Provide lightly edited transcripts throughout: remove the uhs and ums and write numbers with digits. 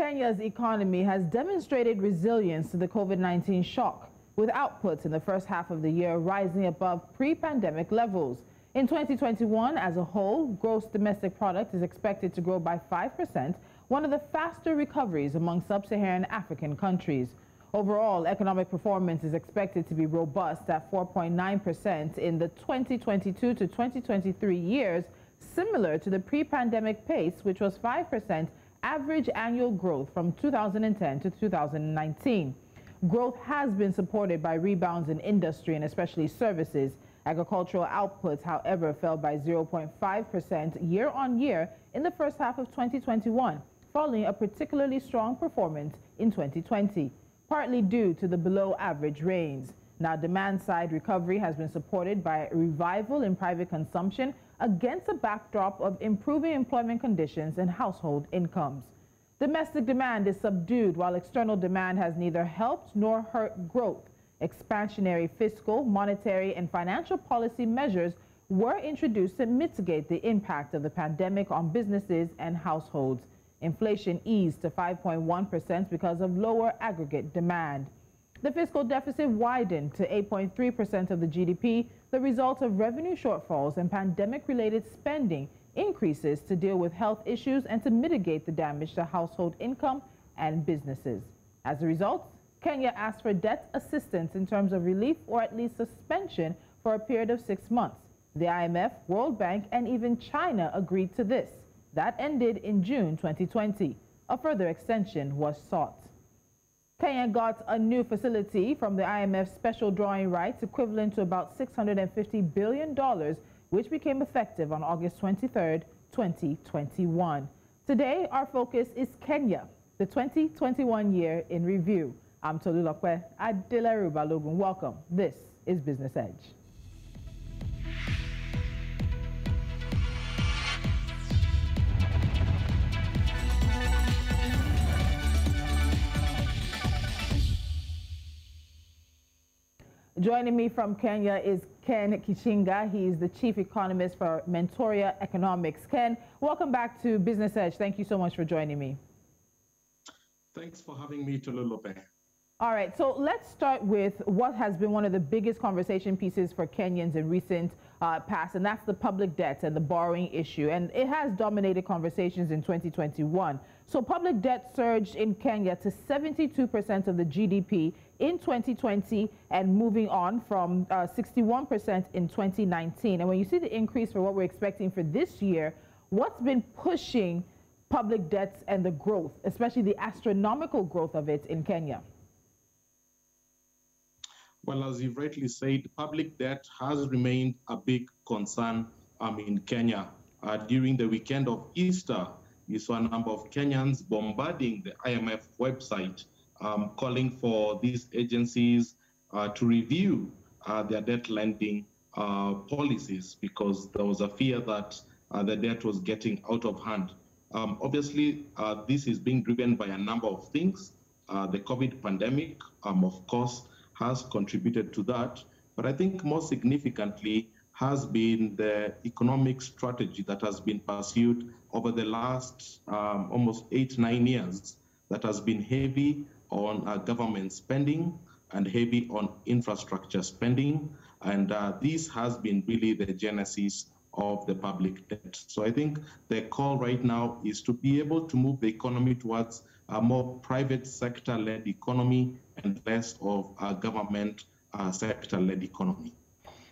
Kenya's economy has demonstrated resilience to the COVID-19 shock, with outputs in the first half of the year rising above pre-pandemic levels. In 2021, as a whole, gross domestic product is expected to grow by 5%, one of the faster recoveries among Sub-Saharan African countries. Overall, economic performance is expected to be robust at 4.9% in the 2022 to 2023 years, similar to the pre-pandemic pace, which was 5% average annual growth from 2010 to 2019. Growth has been supported by rebounds in industry and especially services. Agricultural outputs, however, fell by 0.5% year on year in the first half of 2021, following a particularly strong performance in 2020, partly due to the below-average rains. Now, demand-side recovery has been supported by a revival in private consumption against a backdrop of improving employment conditions and household incomes. Domestic demand is subdued, while external demand has neither helped nor hurt growth. Expansionary fiscal, monetary, and financial policy measures were introduced to mitigate the impact of the pandemic on businesses and households. Inflation eased to 5.1% because of lower aggregate demand. The fiscal deficit widened to 8.3% of the GDP, the result of revenue shortfalls and pandemic-related spending increases to deal with health issues and to mitigate the damage to household income and businesses. As a result, Kenya asked for debt assistance in terms of relief or at least suspension for a period of 6 months. The IMF, World Bank, and even China agreed to this. That ended in June 2020. A further extension was sought. Kenya got a new facility from the IMF's special drawing rights equivalent to about $650 billion, which became effective on August 23, 2021. Today, our focus is Kenya, the 2021 year in review. I'm Tolulope. Adeleru-Balogun. Welcome. This is Business Edge. Joining me from Kenya is Ken Gichinga. He is the chief economist for Mentoria Economics. Ken, welcome back to Business Edge. Thank you so much for joining me. Thanks for having me, Tolulope. All right, so let's start with what has been one of the biggest conversation pieces for Kenyans in recent past, and that's the public debt and the borrowing issue. And it has dominated conversations in 2021. So public debt surged in Kenya to 72% of the GDP in 2020 and moving on from 61% in 2019. And when you see the increase for what we're expecting for this year, what's been pushing public debts and the growth, especially the astronomical growth of it in Kenya? Well, as you've rightly said, public debt has remained a big concern in Kenya. During the weekend of Easter, you saw a number of Kenyans bombarding the IMF website, calling for these agencies to review their debt lending policies because there was a fear that the debt was getting out of hand. Obviously, this is being driven by a number of things. The COVID pandemic, of course, has contributed to that. But I think more significantly has been the economic strategy that has been pursued over the last almost 8-9 years that has been heavy on government spending and heavy on infrastructure spending. And this has been really the genesis of the public debt. So I think the call right now is to be able to move the economy towards a more private sector-led economy and less of a government sector-led economy.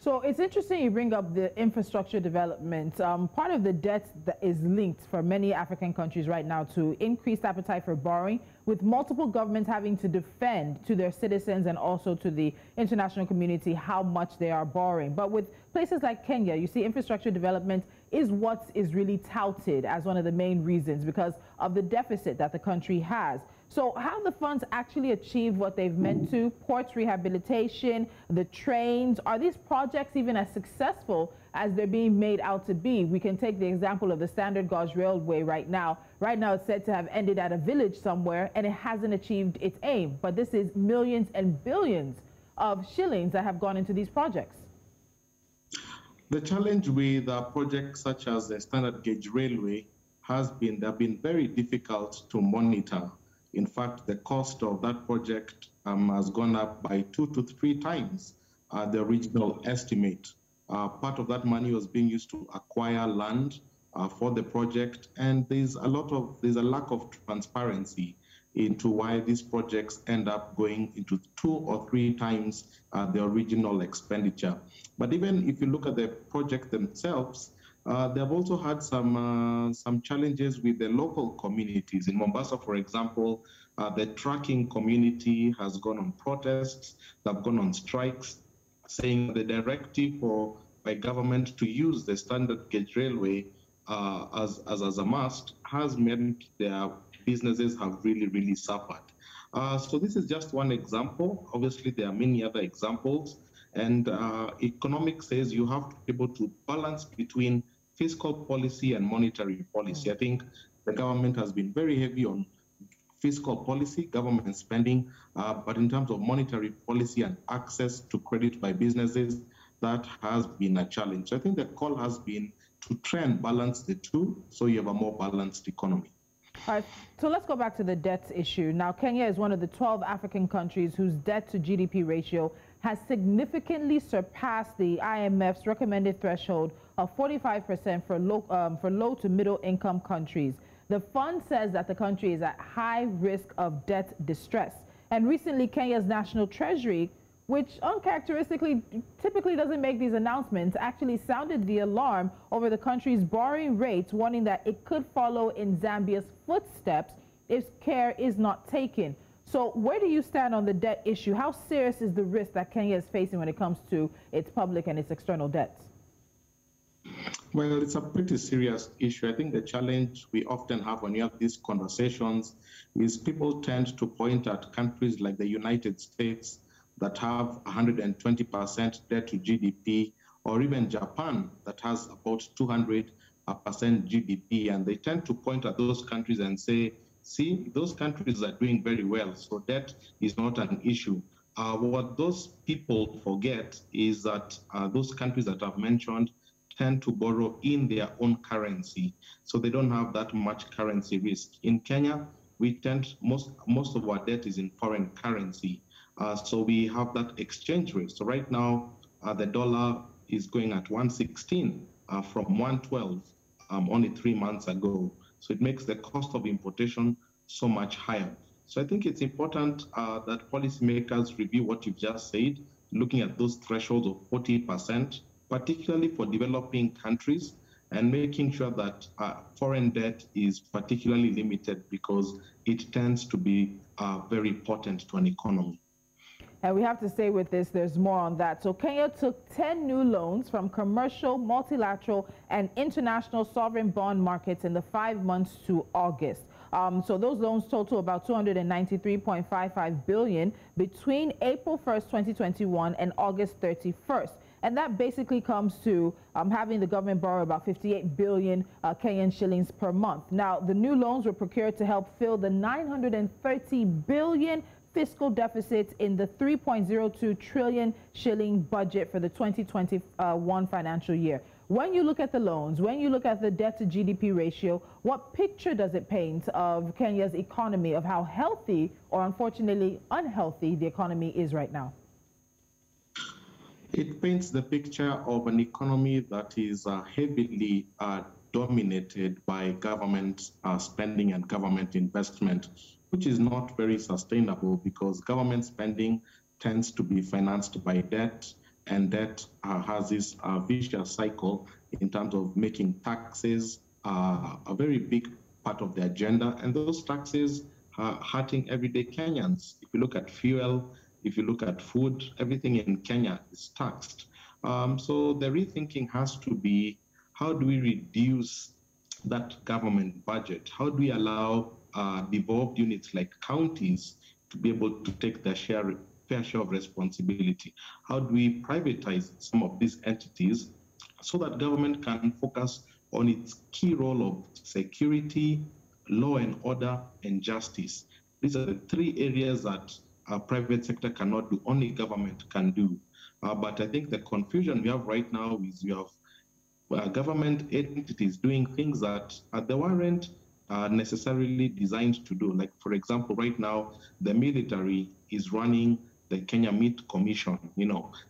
So it's interesting you bring up the infrastructure development. Part of the debt that is linked for many African countries right now to increased appetite for borrowing, with multiple governments having to defend to their citizens and also to the international community how much they are borrowing. But with places like Kenya, you see infrastructure development is what is really touted as one of the main reasons because of the deficit that the country has. So how the funds actually achieve what they've meant to, ports rehabilitation, the trains, are these projects even as successful as they're being made out to be? We can take the example of the Standard Gauge Railway right now. Right now it's said to have ended at a village somewhere and it hasn't achieved its aim. But this is millions and billions of shillings that have gone into these projects. The challenge with projects such as the Standard Gauge Railway has been they've been very difficult to monitor. In fact, the cost of that project has gone up by 2 to 3 times the original estimate. Part of that money was being used to acquire land for the project, and there's a lack of transparency into why these projects end up going into 2 or 3 times the original expenditure. But even if you look at the project themselves, they've also had some challenges with the local communities. In Mombasa, for example, the trucking community has gone on protests, they've gone on strikes, saying the directive by government to use the standard gauge railway as a must has meant their businesses have really suffered. So this is just one example. Obviously, there are many other examples. And economics says you have to be able to balance between fiscal policy and monetary policy. I think the government has been very heavy on fiscal policy, government spending, but in terms of monetary policy and access to credit by businesses, that has been a challenge. So I think the call has been to try and balance the two so you have a more balanced economy. All right, so let's go back to the debt issue. Now, Kenya is one of the 12 African countries whose debt to GDP ratio has significantly surpassed the IMF's recommended threshold of 45% for low to middle income countries. The fund says that the country is at high risk of debt distress. And recently, Kenya's National Treasury, which uncharacteristically typically doesn't make these announcements, actually sounded the alarm over the country's borrowing rates, warning that it could follow in Zambia's footsteps if care is not taken. So where do you stand on the debt issue? How serious is the risk that Kenya is facing when it comes to its public and its external debts? Well, it's a pretty serious issue. I think the challenge we often have when you have these conversations is people tend to point at countries like the United States that have 120% debt to GDP, or even Japan that has about 200% GDP. And they tend to point at those countries and say, see, those countries are doing very well, so debt is not an issue. What those people forget is that those countries that I've mentioned tend to borrow in their own currency, so they don't have that much currency risk. In Kenya, most of our debt is in foreign currency, so we have that exchange rate. So right now, the dollar is going at 116 from 112 only 3 months ago. So it makes the cost of importation so much higher. So I think it's important that policymakers review what you've just said, looking at those thresholds of 40%, particularly for developing countries, and making sure that foreign debt is particularly limited because it tends to be very potent to an economy. And we have to stay with this. There's more on that. So Kenya took 10 new loans from commercial, multilateral, and international sovereign bond markets in the 5 months to August. So those loans total about 293.55 billion between April 1st, 2021 and August 31st. And that basically comes to having the government borrow about 58 billion Kenyan shillings per month. Now, the new loans were procured to help fill the 930 billion fiscal deficit in the 3.02 trillion shilling budget for the 2021 financial year. When you look at the loans, when you look at the debt to GDP ratio, what picture does it paint of Kenya's economy, of how healthy or unfortunately unhealthy the economy is right now? It paints the picture of an economy that is heavily dominated by government spending and government investment, which is not very sustainable because government spending tends to be financed by debt, and debt has this vicious cycle in terms of making taxes a very big part of the agenda, and those taxes are hurting everyday Kenyans. If you look at fuel, if you look at food, everything in Kenya is taxed. So the rethinking has to be, how do we reduce that government budget? How do we allow devolved units like counties to be able to take their fair share of responsibility? How do we privatize some of these entities so that government can focus on its key role of security, law and order, and justice? These are the 3 areas that private sector cannot do, only government can do. But I think the confusion we have right now is we have government entities doing things that they weren't necessarily designed to do. Like, for example, right now, the military is running the Kenya Meat Commission.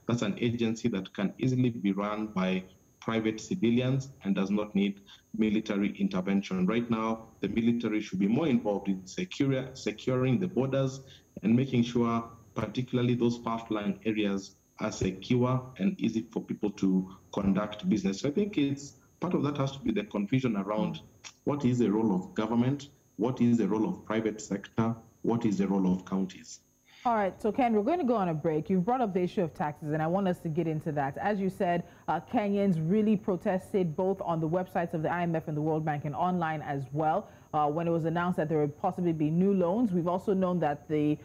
That's an agency that can easily be run by private civilians and does not need military intervention. Right now, the military should be more involved in securing the borders and making sure, particularly those far-flung areas, are secure and easy for people to conduct business. So I think it's part of that has to be the confusion around what is the role of government, what is the role of private sector, what is the role of counties. All right, so Ken, we're going to go on a break. You've brought up the issue of taxes, and I want us to get into that. As you said, Kenyans really protested both on the websites of the IMF and the World Bank and online as well. When it was announced that there would possibly be new loans. We've also known that the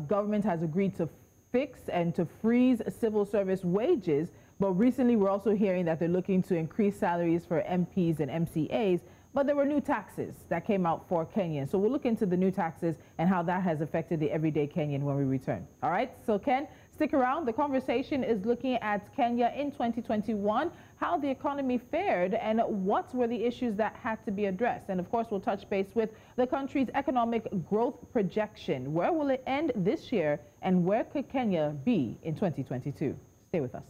government has agreed to fix and to freeze civil service wages. But recently, we're also hearing that they're looking to increase salaries for MPs and MCAs. But there were new taxes that came out for Kenyans. So we'll look into the new taxes and how that has affected the everyday Kenyan when we return. All right, so Ken, stick around. The conversation is looking at Kenya in 2021, how the economy fared, and what were the issues that had to be addressed. And of course, we'll touch base with the country's economic growth projection. Where will it end this year, and where could Kenya be in 2022? Stay with us.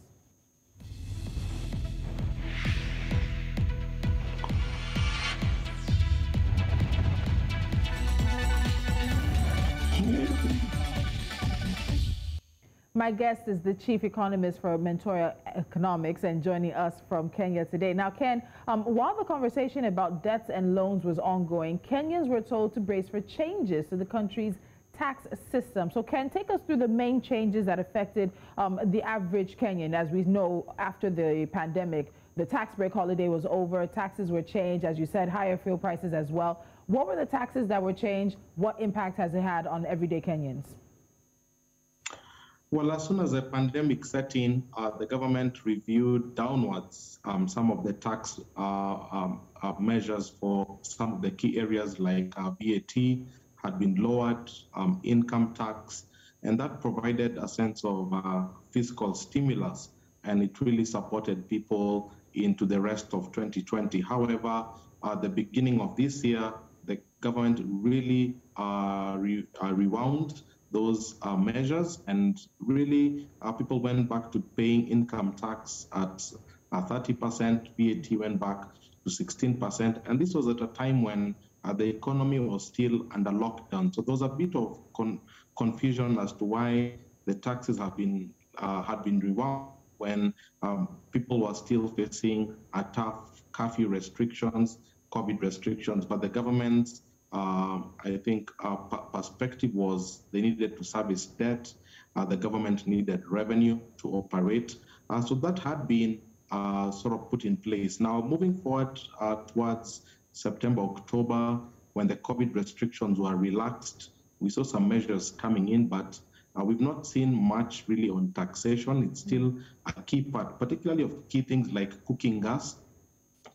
My guest is the chief economist for Mentoria Economics and joining us from Kenya today. Now, Ken, while the conversation about debts and loans was ongoing, Kenyans were told to brace for changes to the country's tax system. So, Ken, take us through the main changes that affected the average Kenyan. As we know, after the pandemic, the tax break holiday was over, taxes were changed, as you said, higher fuel prices as well. What were the taxes that were changed? What impact has it had on everyday Kenyans? Well, as soon as the pandemic set in, the government reviewed downwards some of the tax measures for some of the key areas like VAT had been lowered, income tax, and that provided a sense of fiscal stimulus, and it really supported people into the rest of 2020. However, at the beginning of this year, the government really rewound those measures, and really people went back to paying income tax at 30%, VAT went back to 16%, and this was at a time when the economy was still under lockdown. So there was a bit of confusion as to why the taxes had been rewound when people were still facing a tough curfew restrictions, COVID restrictions, but the government's I think perspective was they needed to service debt. The government needed revenue to operate. So that had been sort of put in place. Now, moving forward towards September, October, when the COVID restrictions were relaxed, we saw some measures coming in, but we've not seen much really on taxation. It's still a key part, particularly of key things like cooking gas.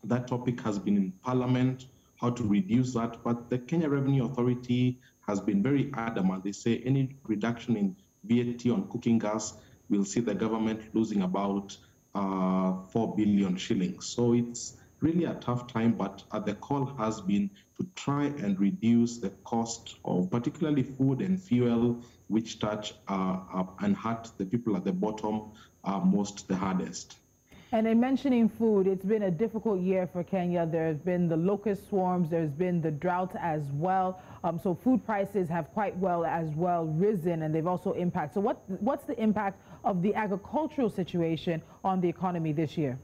That topic has been in Parliament, how to reduce that. But the Kenya Revenue Authority has been very adamant. They say any reduction in VAT on cooking gas will see the government losing about 4 billion shillings. So it's really a tough time, but the call has been to try and reduce the cost of particularly food and fuel, which touch and hurt the people at the bottom most the hardest. And in mentioning food, it's been a difficult year for Kenya. There's been the locust swarms, there's been the drought as well. So food prices have quite risen, and they've also impacted. So what's the impact of the agricultural situation on the economy this year?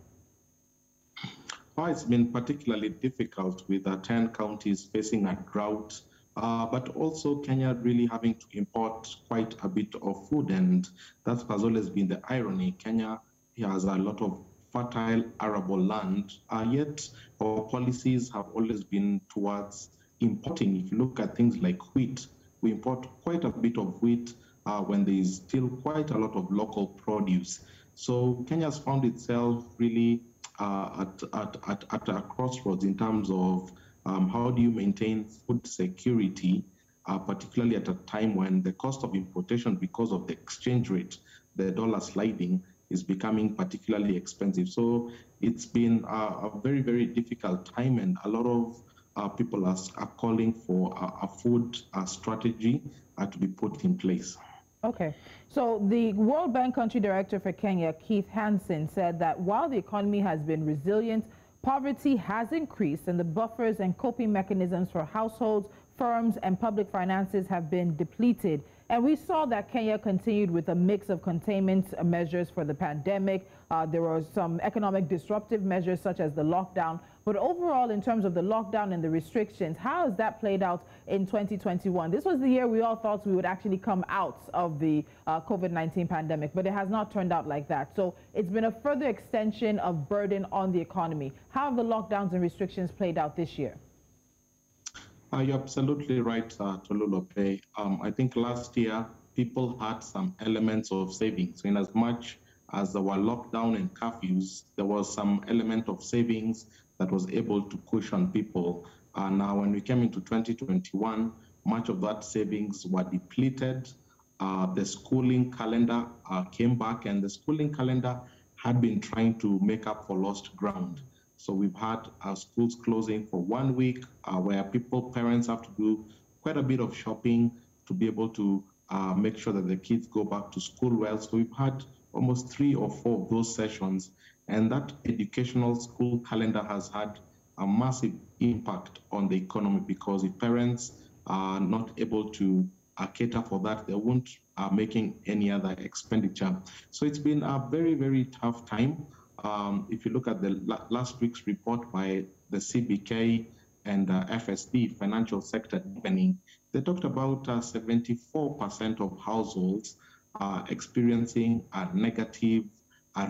Oh, it's been particularly difficult with 10 counties facing a drought, but also Kenya really having to import quite a bit of food, and that has always been the irony. Kenya has a lot of fertile arable land, yet our policies have always been towards importing. If you look at things like wheat, we import quite a bit of wheat when there is still quite a lot of local produce. So Kenya's found itself really at a crossroads in terms of how do you maintain food security, particularly at a time when the cost of importation, because of the exchange rate, the dollar sliding, is becoming particularly expensive. So it's been a very, very difficult time, and a lot of people are calling for a food strategy to be put in place. Okay. So the World Bank Country Director for Kenya, Keith Hansen, said that while the economy has been resilient, poverty has increased and the buffers and coping mechanisms for households, firms, and public finances have been depleted. And we saw that Kenya continued with a mix of containment measures for the pandemic. There were some economic disruptive measures such as the lockdown. But overall, in terms of the lockdown and the restrictions, how has that played out in 2021? This was the year we all thought we would actually come out of the COVID-19 pandemic, but it has not turned out like that. So it's been a further extension of burden on the economy. How have the lockdowns and restrictions played out this year? You're absolutely right, Tolulope. I think last year people had some elements of savings. In as much as there were lockdown and curfews, there was some element of savings that was able to cushion people. Now, when we came into 2021, much of that savings were depleted. The schooling calendar came back, and the schooling calendar had been trying to make up for lost ground. So we've had our schools closing for 1 week, where parents have to do quite a bit of shopping to be able to make sure that the kids go back to school well. So we've had almost 3 or 4 of those sessions, and that educational school calendar has had a massive impact on the economy, because if parents are not able to cater for that, they won't making any other expenditure. So it's been a very, very tough time. If you look at the last week's report by the CBK and FSD, Financial Sector Deepening, they talked about 74% of households experiencing a negative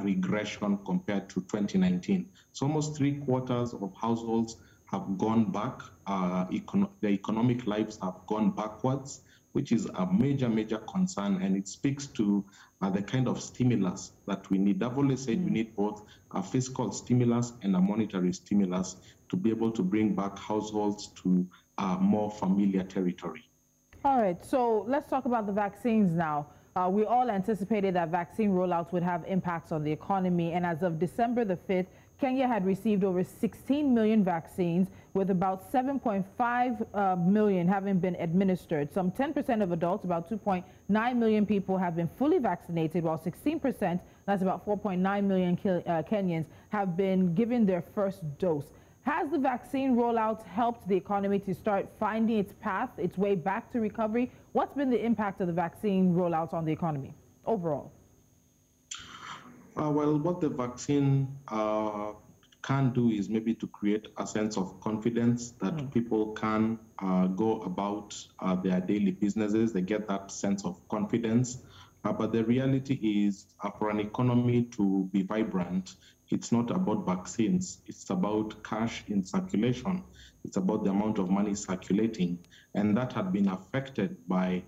regression compared to 2019. So almost 3/4 of households have gone back. The economic lives have gone backwards, which is a major, major concern, and it speaks to the kind of stimulus that we need. I've always said we need both a fiscal stimulus and a monetary stimulus to be able to bring back households to more familiar territory. All right, so let's talk about the vaccines now. We all anticipated that vaccine rollouts would have impacts on the economy, and as of December the 5th, Kenya had received over 16 million vaccines, with about 7.5 million having been administered. Some 10% of adults, about 2.9 million people, have been fully vaccinated, while 16%, that's about 4.9 million Kenyans, have been given their first dose. Has the vaccine rollout helped the economy to start finding its path, its way back to recovery? What's been the impact of the vaccine rollouts on the economy overall? Well, what the vaccine can do is maybe to create a sense of confidence that people can go about their daily businesses. They get that sense of confidence. But the reality is, for an economy to be vibrant, it's not about vaccines. It's about cash in circulation. It's about the amount of money circulating. And that had been affected by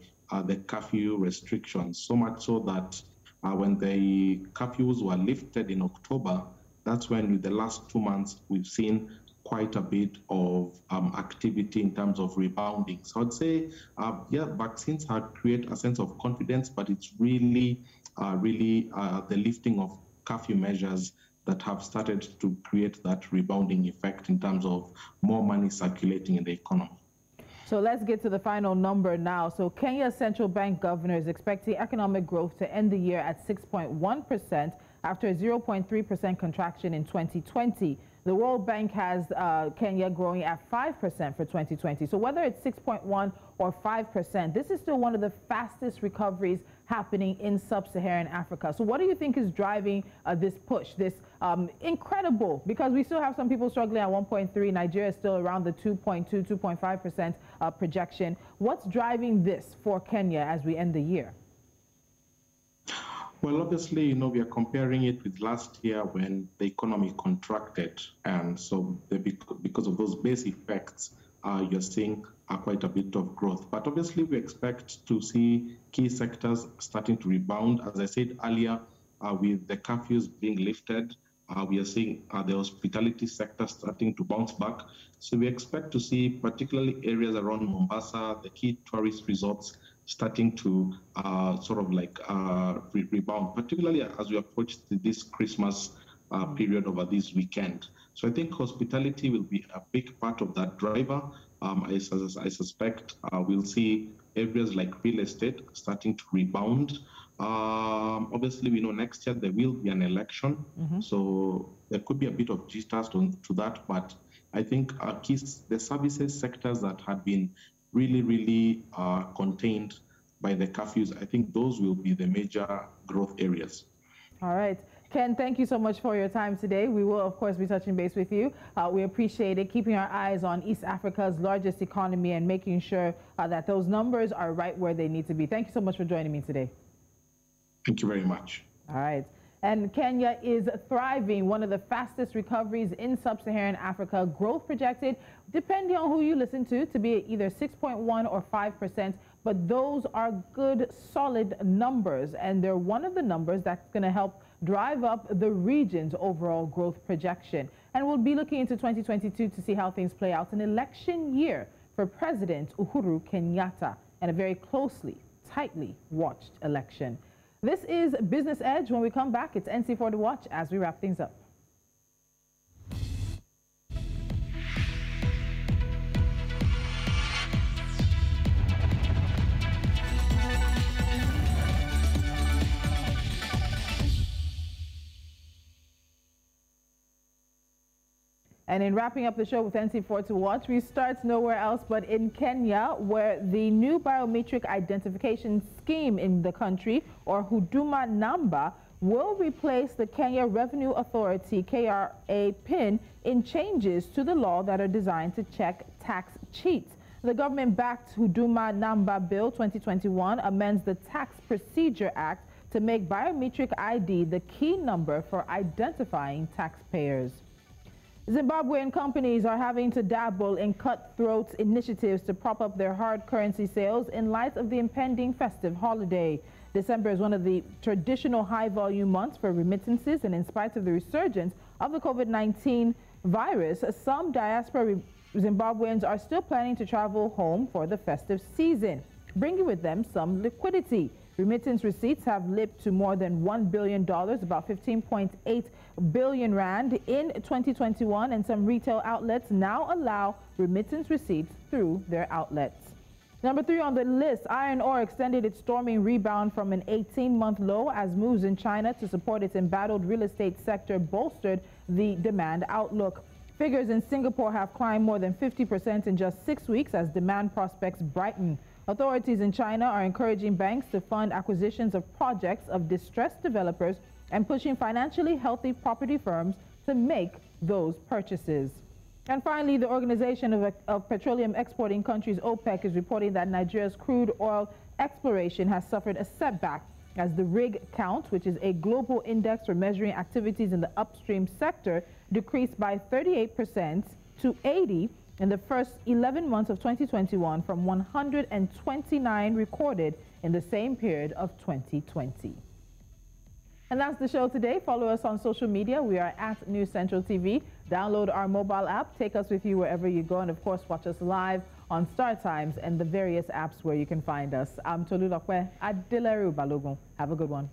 the curfew restrictions, so much so that when the curfews were lifted in October, that's when in the last 2 months, we've seen quite a bit of activity in terms of rebounding. So I'd say, yeah, vaccines have created a sense of confidence, but it's really, the lifting of curfew measures that have started to create that rebounding effect in terms of more money circulating in the economy. So let's get to the final number now. So Kenya's central bank governor is expecting economic growth to end the year at 6.1% after a 0.3% contraction in 2020. The World Bank has Kenya growing at 5% for 2020. So whether it's 6.1 or 5%, this is still one of the fastest recoveries happening in Sub-Saharan Africa. So what do you think is driving this push, this incredible, because we still have some people struggling at 1.3, Nigeria is still around the 2.2, 2.5% projection. What's driving this for Kenya as we end the year? Well, obviously, we are comparing it with last year when the economy contracted. And so because of those base effects, you're seeing quite a bit of growth. But obviously, we expect to see key sectors starting to rebound. As I said earlier, with the curfews being lifted, we are seeing the hospitality sector starting to bounce back. So we expect to see particularly areas around Mombasa, the key tourist resorts, starting to rebound, particularly as we approach this Christmas period over this weekend. So I think hospitality will be a big part of that driver. I suspect we'll see areas like real estate starting to rebound. Obviously, we know next year there will be an election, so there could be a bit of jitters to that. But I think the services sectors that had been really contained by the curfews, I think those will be the major growth areas. All right. Ken, thank you so much for your time today. We will, of course, be touching base with you. We appreciate it, keeping our eyes on East Africa's largest economy and making sure that those numbers are right where they need to be. Thank you so much for joining me today. Thank you very much. All right. And Kenya is thriving, one of the fastest recoveries in Sub-Saharan Africa. Growth projected, depending on who you listen to be either 6.1 or 5%. But those are good, solid numbers. And they're one of the numbers that's going to help drive up the region's overall growth projection. And we'll be looking into 2022 to see how things play out. An election year for President Uhuru Kenyatta, and a very closely, tightly watched election. This is Business Edge. When we come back, it's NC4 to watch as we wrap things up. And in wrapping up the show with NC4 to watch, we start nowhere else but in Kenya, where the new biometric identification scheme in the country, or Huduma Namba, will replace the Kenya Revenue Authority KRA PIN in changes to the law that are designed to check tax cheats. The government-backed Huduma Namba Bill 2021 amends the Tax Procedure Act to make biometric ID the key number for identifying taxpayers. Zimbabwean companies are having to dabble in cutthroat initiatives to prop up their hard currency sales in light of the impending festive holiday. December is one of the traditional high-volume months for remittances, and in spite of the resurgence of the COVID-19 virus, some diaspora Zimbabweans are still planning to travel home for the festive season, bringing with them some liquidity. Remittance receipts have leaped to more than $1 billion, about 15.8 billion rand in 2021, and some retail outlets now allow remittance receipts through their outlets. Number 3 on the list, iron ore extended its storming rebound from an 18-month low as moves in China to support its embattled real estate sector bolstered the demand outlook. Figures in Singapore have climbed more than 50% in just 6 weeks as demand prospects brighten. Authorities in China are encouraging banks to fund acquisitions of projects of distressed developers and pushing financially healthy property firms to make those purchases. And finally, the Organization of Petroleum Exporting Countries, OPEC, is reporting that Nigeria's crude oil exploration has suffered a setback as the rig count, which is a global index for measuring activities in the upstream sector, decreased by 38% to 80 in the first 11 months of 2021 from 129 recorded in the same period of 2020. And that's the show today. Follow us on social media. We are at News Central TV. Download our mobile app. Take us with you wherever you go. And of course, watch us live on Star Times and the various apps where you can find us. I'm Tolulope, Adeleru-Balogun. Have a good one.